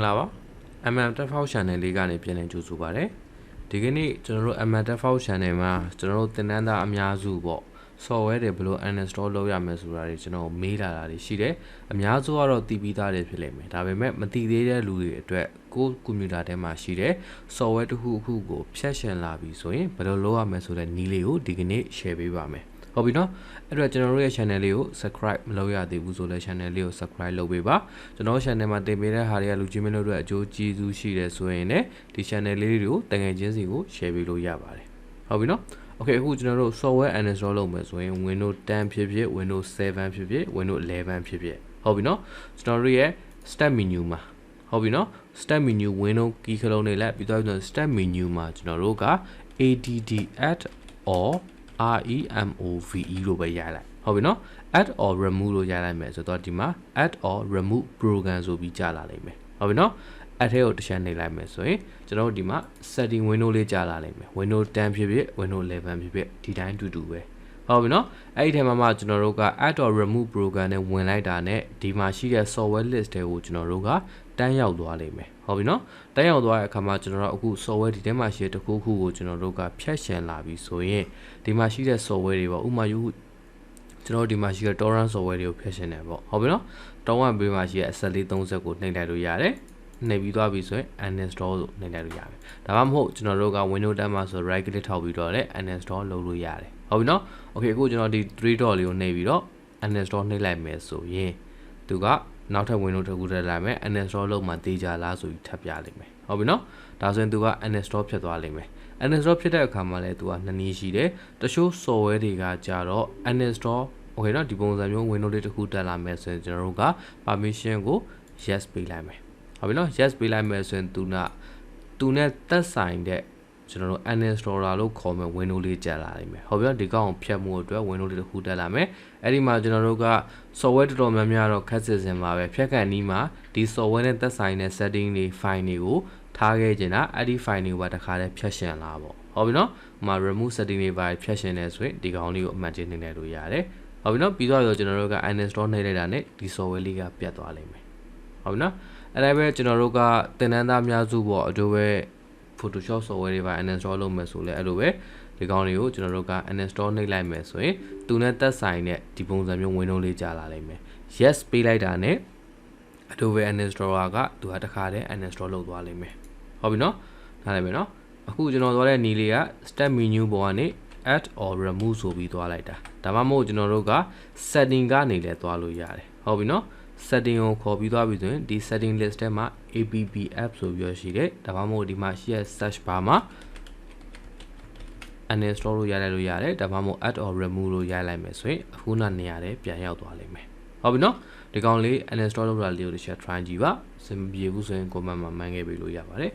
Lava, MMT channel Ligani Pian Jusubare. Digini, General MMT channel, General Tenanda Amiazubo, so where the below and install Loya Mesura, General Mila Shide, Amiazuaro Tibita de Pileme. Have met Matida Louis, Gold Cumulate Mashide, so where to who go, Session Lavi, so in, but a lower Mesura Nilio, Digini, Chevy Rame. Hope you know, a general channel, subscribe Loya de Buzula channel, subscribe Lobeba, the no channel de Mera Haria Lujimino, Joe Jizushi, the Suene, the channel, the agency, Chevy Loyabare. Hope you know, okay, who general software and install Lomas when Windows 10 PV, Windows 7 PV, Windows 11 PV. Hope you know, story step menu ma. Hope you know, step menu Windows Kikalone lab without the step menu ma, general ADD at or REMOVE လို့ပဲရလိုက်ဟုတ်ပြီနော် add or remove လို့ရလိုက်မယ်ဆိုတော့ဒီမှာ add or remove program ဆိုပြီးကြာလာလိမ့်မယ်ဟုတ်ပြီနော် add ထဲကိုတစ်ချက်နှိပ်လိုက်မယ်ဆိုရင်ကျွန်တော်တို့ဒီမှာ setting window လေးကြာလာလိမ့်မယ် windows 10ဖြစ်ဖြစ် windows 11ဖြစ်ဖြစ်ဒီတိုင်းတူတူပဲဟုတ်ပြီနော်အဲ့ဒီထဲမှာကျွန်တော်တို့က add or remove program နဲ့ဝင်လိုက်တာနဲ့ဒီမှာရှိတဲ့ software list တွေကိုကျွန်တော်တို့ကတန်းရောက်သွားလိမ့်မယ်ဟုတ်ပြီနော်တန်းရောက်သွားတဲ့အခါမှာကျွန်တော်တို့အခု software ဒီထဲမှာရှိတဲ့တစ်ခုခုကိုကျွန်တော်တို့ကဖြတ်ရှင်းလာပြီဆိုရင်ဒီမှာရှိတဲ့ software တွေပေါ့ဥပမာယူကျွန်တော်ဒီမှာရှိတဲ့ torrent software တွေကိုဖြတ်ရှင်းတယ်ပေါ့ဟုတ်ပြီနော် torrent ဘေးမှာရှိတဲ့ SL 30ကိုနှိပ်လိုက်လို့ရတယ်နှိပ်ပြီးသွားပြီဆိုရင် uninstall လို့နှိပ်လိုက်လို့ရတယ်ဒါမှမဟုတ်ကျွန်တော်တို့က Windows 10မှာဆို right click ထောက်ပြီးတော့လည်း uninstall လုပ်လို့ရတယ်ဟုတ်ပြီနော် okay အခုကျွန်တော်ဒီ3 dot လေးကိုနှိပ်ပြီးတော့ uninstall နှိပ်လိုက်မယ်ဆိုရင်သူကနောက်ထပ် window တစ်ခုထပ်လာမယ် uninstall လုပ်မှတေးကြလားဆိုပြီးထပ်ပြလိမ့်မယ်ဟုတ်ပြီနော်ဒါဆိုရင်သူက uninstall ဖြစ်သွားလိမ့်မယ် uninstall ဖြစ်တဲ့အခါမှာလည်းသူက2နည်းရှိတယ်တချို့ software တွေကကြတော့ uninstall okay နော်ဒီပုံစံမျိုး window လေးတစ်ခုတက်လာမယ်ဆိုရင်ကျွန်တော်တို့က permission ကို yes ပေးလိုက်မယ်ဟုတ်ပြီနော် yes ပေးလိုက်မယ်ဆိုရင်သူနဲ့သက်ဆိုင်တဲ့ကျွန်တော်တို့ uninstaller လို့ခေါ်မဲ့ window လေးကြာလာနိုင်မယ်ဟုတ်ပြီနော်ဒီကောင်ကိုဖြတ်မှုအတွက် window လေးတစ်ခုတက်လာမယ်အဲ့ဒီမှာကျွန်တော်တို့က software တော်တော်များများတော့ခက်စစ်စင်ပါပဲဖြတ်ကန်နီးမှာဒီ software နဲ့သက်ဆိုင်တဲ့ setting တွေ file တွေကိုထားခဲ့ကြတာအဲ့ဒီ file တွေကိုပါတစ်ခါတည်းဖြတ်ရှင်းလာပေါ့ဟုတ်ပြီနော်ဟိုမှာ remove setting တွေပါဖြတ်ရှင်းနေဆိုရင်ဒီကောင်လေးကိုအမှန်ချင်းနှိမ့်လိုက်လို့ရတယ်ဟုတ်ပြီနော်ပြီးတော့ကျွန်တော်တို့က uninstall နှိမ့်လိုက်တာနဲ့ဒီ software လေးကပြတ်သွားလိမ့်မယ်ဟုတ်ပြီနော်အဲ့ဒါပဲကျွန်တော်တို့ကသင်တန်းသားများစုပေါ့အတူပဲ Photoshop software တွေပါ uninstall လုပ်မယ်ဆိုလဲအဲ့လိုပဲဒီကောင်လေးကိုကျွန်တော်တို့က uninstall နှိပ်လိုက်မယ်ဆိုရင်သူနဲ့သက်ဆိုင်တဲ့ဒီပုံစံမျိုး window လေးကြာလာလိမ့်မယ် yes ပေးလိုက်တာနဲ့အတူပဲ uninstaller ကသူကတစ်ခါတည်း uninstall လုပ်သွားလိမ့်မယ်ဟုတ်ပြီနော်နားလည်မယ်နော်အခုကျွန်တော်သွားတဲ့နည်းလေးက step menu ပေါ်ကနေ add or remove ဆိုပြီးသွားလိုက်တာဒါမှမဟုတ်ကျွန်တော်တို့က setting ကနေလည်းသွားလို့ရတယ်ဟုတ်ပြီနော် setting ကိုခေါ်ပြီးသွားပြီဆိုရင်ဒီ setting list ထဲမှာ app ဆိုပြီးရရှိတယ်ဒါမှမဟုတ်ဒီမှာရှိတဲ့ search bar မှာ uninstall လို့ရလိုက်လို့ရတယ်ဒါမှမဟုတ် add or remove လို့ရလိုက်မယ်ဆိုရင်အခုနနေရာထဲပြန်ရောက်သွားလိမ့်မယ်ဟုတ်ပြီနော်ဒီကောင်လေး uninstall လုပ်တာလေးကိုတစ်ချက် try ကြည့်ပါစင်ပြေဘူးဆိုရင် comment မှာမှန်းခဲ့ပေးလို့ရပါတယ်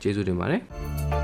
ကျေးဇူးတင်ပါတယ်